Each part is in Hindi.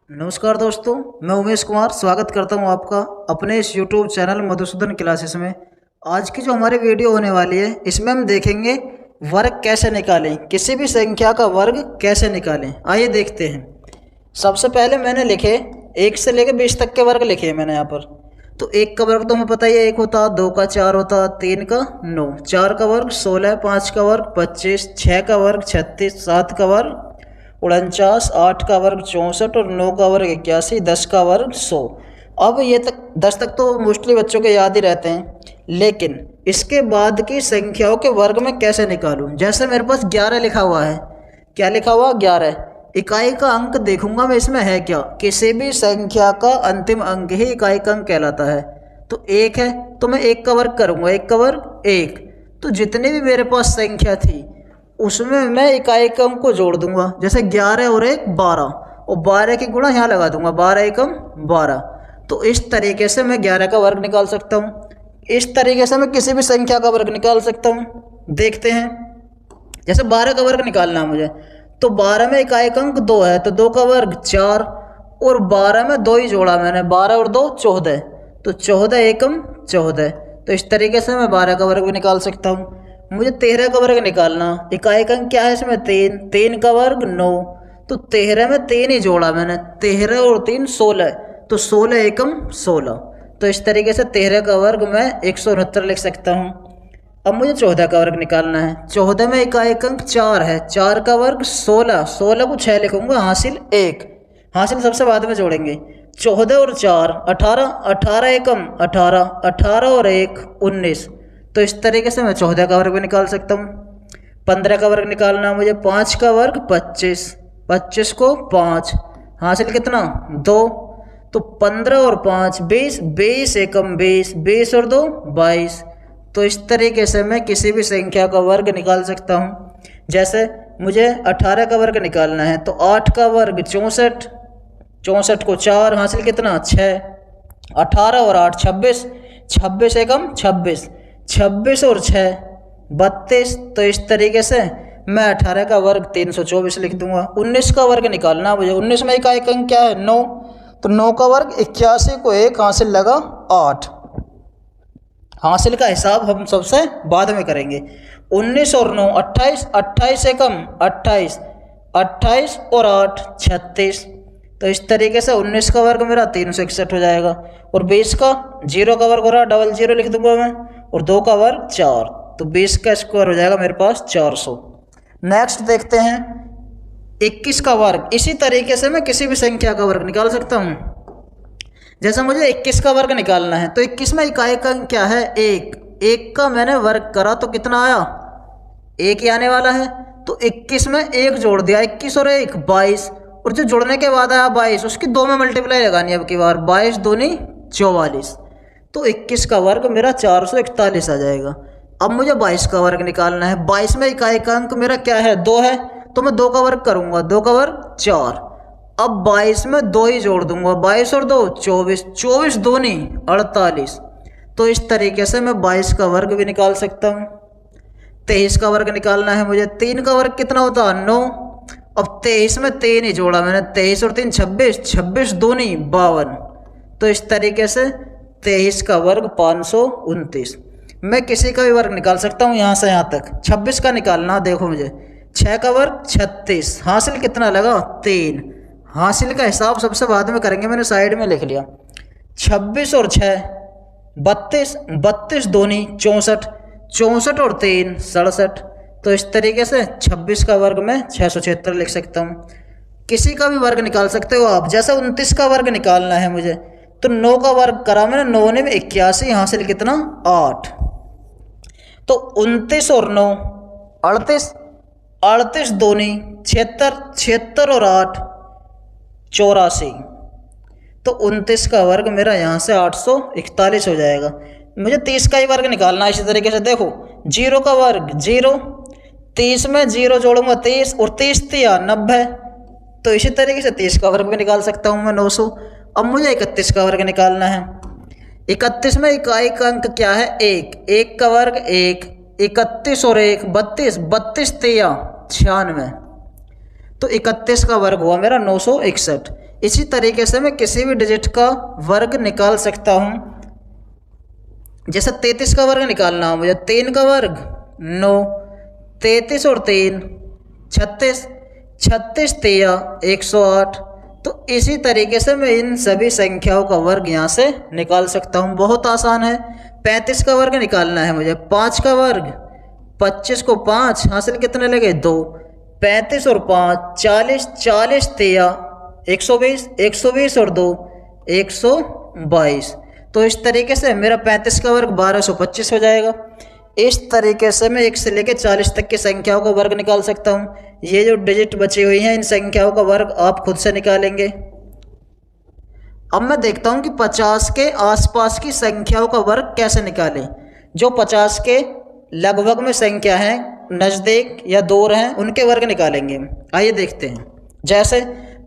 नमस्कार दोस्तों, मैं उमेश कुमार स्वागत करता हूं आपका अपने इस YouTube चैनल मधुसूदन क्लासेस में। आज की जो हमारी वीडियो होने वाली है इसमें हम देखेंगे वर्ग कैसे निकालें, किसी भी संख्या का वर्ग कैसे निकालें। आइए देखते हैं। सबसे पहले मैंने लिखे 1 से लेकर 20 तक के वर्ग लिखे हैं मैंने यहाँ पर। तो 1 का वर्ग तो हमें पता ही है 1 होता, 2 का 4 होता, 3 का 9, 4 का वर्ग 16, 5 का वर्ग 25, 6 का वर्ग 36, 7 का वर्ग 49, 8 का वर्ग 64 और 9 का वर्ग 81, 10 का वर्ग 100। अब ये तक 10 तक तो मोस्टली बच्चों के याद ही रहते हैं, लेकिन इसके बाद की संख्याओं के वर्ग में कैसे निकालूं। जैसे मेरे पास 11 लिखा हुआ है, क्या लिखा हुआ 11, इकाई का अंक देखूंगा मैं इसमें है क्या। किसी भी संख्या का अंतिम अंक ही इकाई का अंक कहलाता है। तो 1 है तो मैं 1 का वर्ग करूंगा, 1 का वर्ग 1। तो जितनी भी मेरे पास संख्या थी उसमें मैं इकाई के अंक को जोड़ दूंगा। जैसे 11 और 1 12 और 12 की गुणा यहाँ लगा दूंगा, 12 एकम 12। तो इस तरीके से मैं 11 का वर्ग निकाल सकता हूँ। इस तरीके से मैं किसी भी संख्या का वर्ग निकाल सकता हूँ। देखते हैं, जैसे 12 का वर्ग निकालना है मुझे, तो 12 में इकाई का अंक 2 है तो 2 का वर्ग 4 और 12 में 2 ही जोड़ा मैंने, 12 और 2 14, तो 14 एकम 14। तो इस तरीके से मैं 12 का वर्ग भी निकाल सकता हूँ। मुझे 13 का वर्ग निकालना, इकाई का अंक क्या है इसमें 3, 3 का वर्ग 9, तो 13 में 3 ही जोड़ा मैंने, 13 और 3 16, तो 16 एकम 16। तो इस तरीके से 13 का वर्ग मैं 169 लिख सकता हूँ। अब मुझे 14 का वर्ग निकालना है। 14 में इकाई का अंक 4 है, 4 का वर्ग 16, 16 को 6 लिखूंगा, हासिल 1, हासिल सबसे बाद में जोड़ेंगे। 14 और 4 18, 18 एकम 18, 18 और 1 19। तो इस तरीके से मैं 14 का वर्ग भी निकाल सकता हूँ। 15 का वर्ग निकालना मुझे, 5 का वर्ग 25, 25 को 5, हासिल कितना 2, तो 15 और 5 20, 20 एकम 20, 20 और 2 22। तो इस तरीके से मैं किसी भी संख्या का वर्ग निकाल सकता हूँ। जैसे मुझे 18 का वर्ग निकालना है, तो 8 का वर्ग 64, 64 को 4, हासिल कितना 6, 18 और 8 26, 26 एकम 26, 26 और 6 32। तो इस तरीके से मैं 18 का वर्ग 324 लिख दूंगा। 19 का वर्ग निकालना मुझे, 19 में इकाई का अंक क्या है 9, तो 9 का वर्ग 81 को 1, हासिल लगा 8। हासिल का हिसाब हम सबसे बाद में करेंगे। 19 और 9 28, 28 एकम 28, 28 और 8 36। तो इस तरीके से 19 का वर्ग मेरा 361 हो जाएगा। और 20 का 0 का वर्ग हो रहा, डबल 0 लिख दूंगा मैं, और 2 का वर्ग 4, तो 20 का स्क्वायर हो जाएगा मेरे पास 400। नेक्स्ट देखते हैं 21 का वर्ग। इसी तरीके से मैं किसी भी संख्या का वर्ग निकाल सकता हूँ। जैसे मुझे 21 का वर्ग निकालना है, तो 21 में इकाई का अंक क्या है 1, 1 का मैंने वर्ग करा तो कितना आया 1 ही आने वाला है। तो 21 में 1 जोड़ दिया, 21 और 1 22, और जो जोड़ने के बाद आया 22 उसकी 2 में मल्टीप्लाई लगानी है अब की बार, 22 दूनी 44। तो 21 का वर्ग मेरा 441 आ जाएगा। अब मुझे 22 का वर्ग निकालना है। 22 में इकाई का अंक मेरा क्या है 2 है, तो मैं 2 का वर्ग करूंगा, 2 का वर्ग 4। अब 22 में 2 ही जोड़ दूंगा, 22 और 2 24, 24 दूनी 48। तो इस तरीके से मैं 22 का वर्ग भी निकाल सकता हूँ। 23 का वर्ग निकालना है मुझे, 3 का वर्ग कितना होता 9, अब 23 में 3 ही जोड़ा मैंने, 23 और 3 26, 26 दूनी 52। तो इस तरीके से 23 का वर्ग 529। मैं किसी का भी वर्ग निकाल सकता हूँ यहाँ से यहाँ तक। 26 का निकालना, देखो मुझे 6 का वर्ग 36, हासिल कितना लगा 3, हासिल का हिसाब सबसे बाद में करेंगे, मैंने साइड में लिख लिया। 26 और 6 32, 32 दूनी 64, 64 और 3 67। तो इस तरीके से 26 का वर्ग मैं 676 लिख सकता हूँ। किसी का भी वर्ग निकाल सकते हो आप। जैसे 29 का वर्ग निकालना है मुझे, तो 9 का वर्ग करा मैंने, 9 ने 81, हासिल कितना 8। तो 29 और 9 38, 38 दूनी 76, 76 और 8 84। तो 29 का वर्ग मेरा यहाँ से 841 हो जाएगा। मुझे 30 का ही वर्ग निकालना है। इसी तरीके से देखो 0 का वर्ग 0, 30 में 0 जोड़ूंगा 30, और 30 तिया 90। तो इसी तरीके से 30 का वर्ग भी निकाल सकता हूँ मैं 900। अब मुझे 31 का वर्ग निकालना है। 31 में इकाई का अंक क्या है 1, 1 का वर्ग 1, 31 और 1 32, 32 तिया 96। तो 31 का वर्ग हुआ मेरा 961। इसी तरीके से मैं किसी भी डिजिट का वर्ग निकाल सकता हूँ। जैसे 33 का वर्ग निकालना हो मुझे, 3 का वर्ग 9, 33 और 3 36, 36 तिया 108। तो इसी तरीके से मैं इन सभी संख्याओं का वर्ग यहाँ से निकाल सकता हूँ। बहुत आसान है। 35 का वर्ग निकालना है मुझे, 5 का वर्ग, 25 को 5 हासिल कितने लगे 2, 35 और 5 40, 40 तिया 120, 120 और 2 122। तो इस तरीके से मेरा 35 का वर्ग 1225 हो जाएगा। इस तरीके से मैं 1 से लेकर 40 तक की संख्याओं का वर्ग निकाल सकता हूँ। ये जो डिजिट बची हुई हैं इन संख्याओं का वर्ग आप खुद से निकालेंगे। अब मैं देखता हूँ कि 50 के आसपास की संख्याओं का वर्ग कैसे निकालें। जो 50 के लगभग में संख्या हैं, नज़दीक या दूर हैं, उनके वर्ग निकालेंगे। आइए देखते हैं। जैसे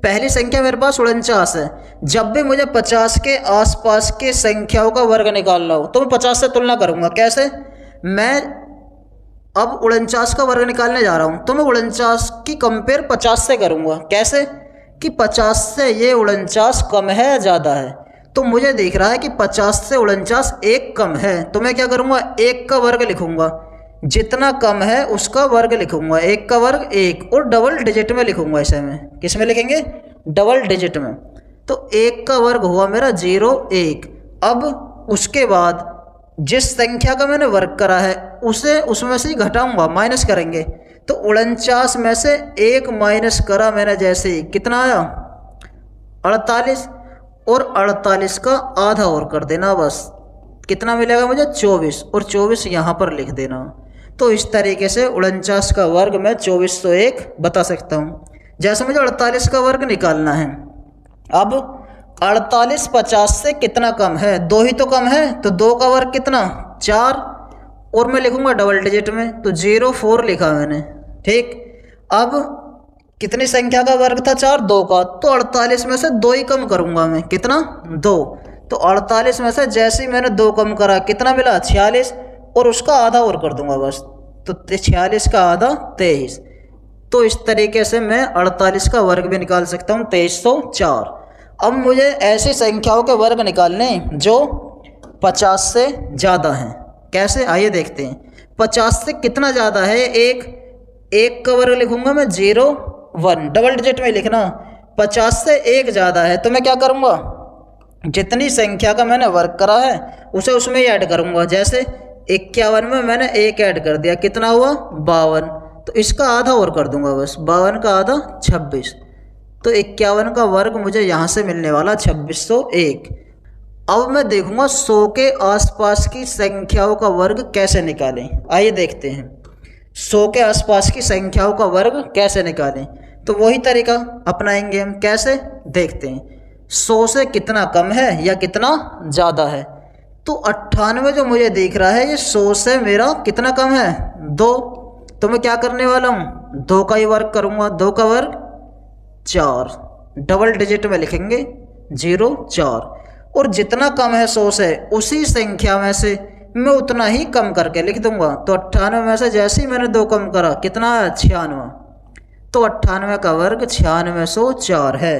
पहली संख्या मेरे पास 49 है। जब भी मुझे 50 के आसपास के संख्याओं का वर्ग निकालना हो तो मैं 50 से तुलना करूँगा। कैसे? मैं अब 49 का वर्ग निकालने जा रहा हूँ तो मैं 49 की कंपेयर 50 से करूँगा। कैसे? कि 50 से ये 49 कम है या ज़्यादा है। तो मुझे दिख रहा है कि 50 से 49 एक कम है, तो मैं क्या करूँगा, 1 का वर्ग लिखूँगा। जितना कम है उसका वर्ग लिखूँगा। 1 का वर्ग 1, और डबल डिजिट में लिखूँगा। इसे में किस में लिखेंगे? डबल डिजिट में। तो 1 का वर्ग हुआ मेरा 0 1। अब उसके बाद जिस संख्या का मैंने वर्ग करा है उसे उसमें से ही घटाऊँगा, माइनस करेंगे। तो 49 में से 1 माइनस करा मैंने, जैसे ही कितना आया 48, और 48 का आधा और कर देना बस। कितना मिलेगा मुझे? 24, और 24 यहाँ पर लिख देना। तो इस तरीके से 49 का वर्ग मैं 2401 बता सकता हूँ। जैसे मुझे 48 का वर्ग निकालना है। अब 48 50 से कितना कम है? 2 ही तो कम है, तो 2 का वर्ग कितना? 4, और मैं लिखूँगा डबल डिजिट में, तो 04 लिखा मैंने। ठीक। अब कितनी संख्या का वर्ग था? 4, 2 का। तो 48 में से 2 ही कम करूँगा मैं। कितना? 2। तो 48 में से जैसे ही मैंने 2 कम करा, कितना मिला? 46, और उसका आधा और कर दूंगा बस। तो 46 का आधा 23। तो इस तरीके से मैं 48 का वर्ग भी निकाल सकता हूँ, 2304। अब मुझे ऐसी संख्याओं के वर्ग निकालने जो 50 से ज़्यादा हैं। कैसे? आइए देखते हैं। 50 से कितना ज़्यादा है? 1 का वर्ग लिखूँगा मैं 0 1, डबल डिजिट में लिखना। 50 से 1 ज़्यादा है तो मैं क्या करूँगा, जितनी संख्या का मैंने वर्ग करा है उसे उसमें ही ऐड करूँगा। जैसे 51 में मैंने 1 ऐड कर दिया, कितना हुआ? 52। तो इसका आधा और कर दूंगा बस, 52 का आधा 26। तो 51 का वर्ग मुझे यहाँ से मिलने वाला 2601। अब मैं देखूंगा 100 के आसपास की संख्याओं का वर्ग कैसे निकालें। आइए देखते हैं 100 के आसपास की संख्याओं का वर्ग कैसे निकालें। तो वही तरीका अपनाएंगे हम। कैसे? देखते हैं। 100 से कितना कम है या कितना ज़्यादा है? तो 98 जो मुझे दिख रहा है ये 100 से मेरा कितना कम है? 2। तो मैं क्या करने वाला हूँ, 2 का ही वर्ग करूँगा। 2 का वर्ग 4, डबल डिजिट में लिखेंगे 04। और जितना कम है 100 से उसी संख्या में से मैं उतना ही कम करके लिख दूंगा। तो 98 में से जैसे ही मैंने 2 कम करा, कितना है? 96। तो 98 का वर्ग 9604 है।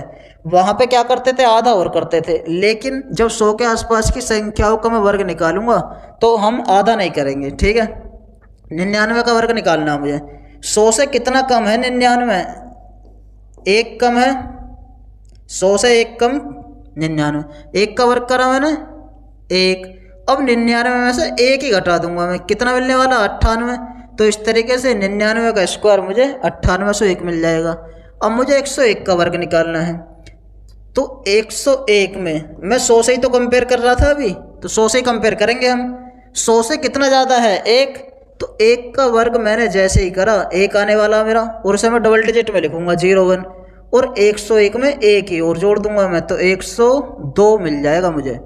वहाँ पे क्या करते थे, आधा और करते थे। लेकिन जब 100 के आसपास की संख्याओं का मैं वर्ग निकालूंगा तो हम आधा नहीं करेंगे। ठीक है। 99 का वर्ग निकालना मुझे। 100 से कितना कम है? 99, 1 कम है। 100 से 1 कम 99। 1 का वर्ग करा मैंने 1। अब 99 में से 1 ही घटा दूंगा मैं, कितना मिलने वाला? 98। तो इस तरीके से 99 का स्क्वायर मुझे 9801 मिल जाएगा। अब मुझे 101 का वर्ग निकालना है। तो 101 में मैं 100 से ही तो कंपेयर कर रहा था अभी, तो 100 से ही कंपेयर करेंगे हम। 100 से कितना ज़्यादा है? 1। तो 1 का वर्ग मैंने जैसे ही करा 1 आने वाला मेरा, और उसे मैं डबल डिजिट में लिखूंगा 01। और 101 में 1 ही और जोड़ दूंगा मैं, तो 102 मिल जाएगा मुझे।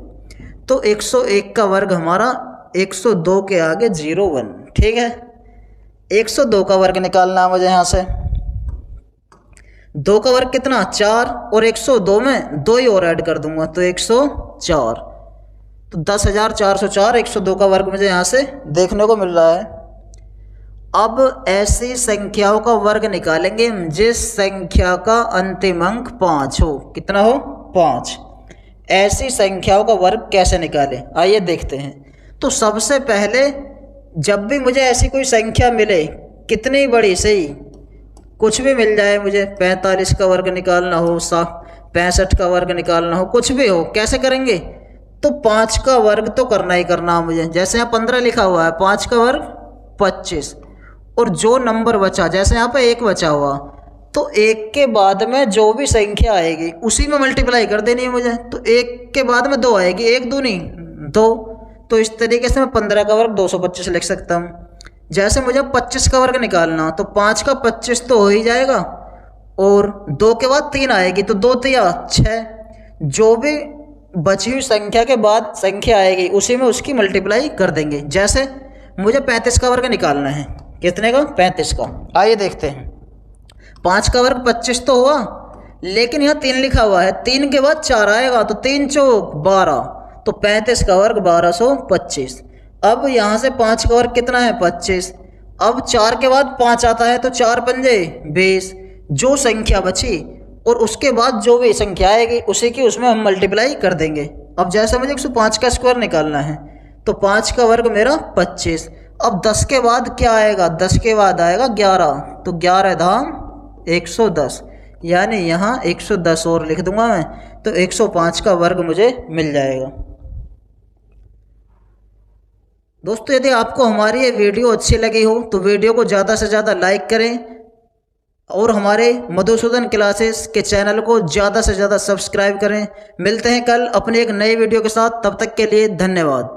तो 101 का वर्ग हमारा 102 के आगे 01। ठीक है। 102 का वर्ग निकालना है मुझे यहाँ से। 2 का वर्ग कितना? 4, और 102 में 2 ही और ऐड कर दूंगा, तो 104। तो 10,404, 102 का वर्ग मुझे यहाँ से देखने को मिल रहा है। अब ऐसी संख्याओं का वर्ग निकालेंगे जिस संख्या का अंतिम अंक 5 हो। कितना हो? 5। ऐसी संख्याओं का वर्ग कैसे निकालें, आइए देखते हैं। तो सबसे पहले जब भी मुझे ऐसी कोई संख्या मिले, कितनी बड़ी सही, कुछ भी मिल जाए मुझे, 45 का वर्ग निकालना हो, 65 का वर्ग निकालना हो, कुछ भी हो, कैसे करेंगे? तो 5 का वर्ग तो करना ही करना मुझे। जैसे यहाँ 15 लिखा हुआ है, 5 का वर्ग 25, और जो नंबर बचा, जैसे यहाँ पे 1 बचा हुआ, तो 1 के बाद में जो भी संख्या आएगी उसी में मल्टीप्लाई कर देनी है मुझे। तो 1 के बाद में 2 आएगी, 1 दूनी 2, तो इस तरीके से मैं 15 का वर्ग 225 लिख सकता हूँ। जैसे मुझे 25 का वर्ग निकालना, तो 5 का 25 तो हो ही जाएगा, और 2 के बाद 3 आएगी, तो 2 तिया 6, जो भी बची हुई संख्या के बाद संख्या आएगी उसी में उसकी मल्टीप्लाई कर देंगे। जैसे मुझे 35 का वर्ग निकालना है, कितने का? 35 का। आइए देखते हैं। 5 का वर्ग 25 तो हुआ, लेकिन यहाँ 3 लिखा हुआ है, 3 के बाद 4 आएगा, तो 3 चौक 12, तो 35 का वर्ग 1225। अब यहाँ से 5 का वर्ग कितना है? 25। अब 4 के बाद 5 आता है, तो 4 पंजे 20, जो संख्या बची और उसके बाद जो भी संख्या आएगी उसी की उसमें हम मल्टीप्लाई कर देंगे। अब जैसे मुझे 105 का स्क्वायर निकालना है, तो 5 का वर्ग मेरा 25। अब 10 के बाद क्या आएगा? 10 के बाद आएगा 11, तो 11 धाम 110, यानी यहाँ 110 और लिख दूंगा मैं, तो 105 का वर्ग मुझे मिल जाएगा। दोस्तों, यदि आपको हमारी ये वीडियो अच्छी लगी हो तो वीडियो को ज़्यादा से ज़्यादा लाइक करें, और हमारे मधुसूदन क्लासेस के चैनल को ज़्यादा से ज़्यादा सब्सक्राइब करें। मिलते हैं कल अपने एक नए वीडियो के साथ, तब तक के लिए धन्यवाद।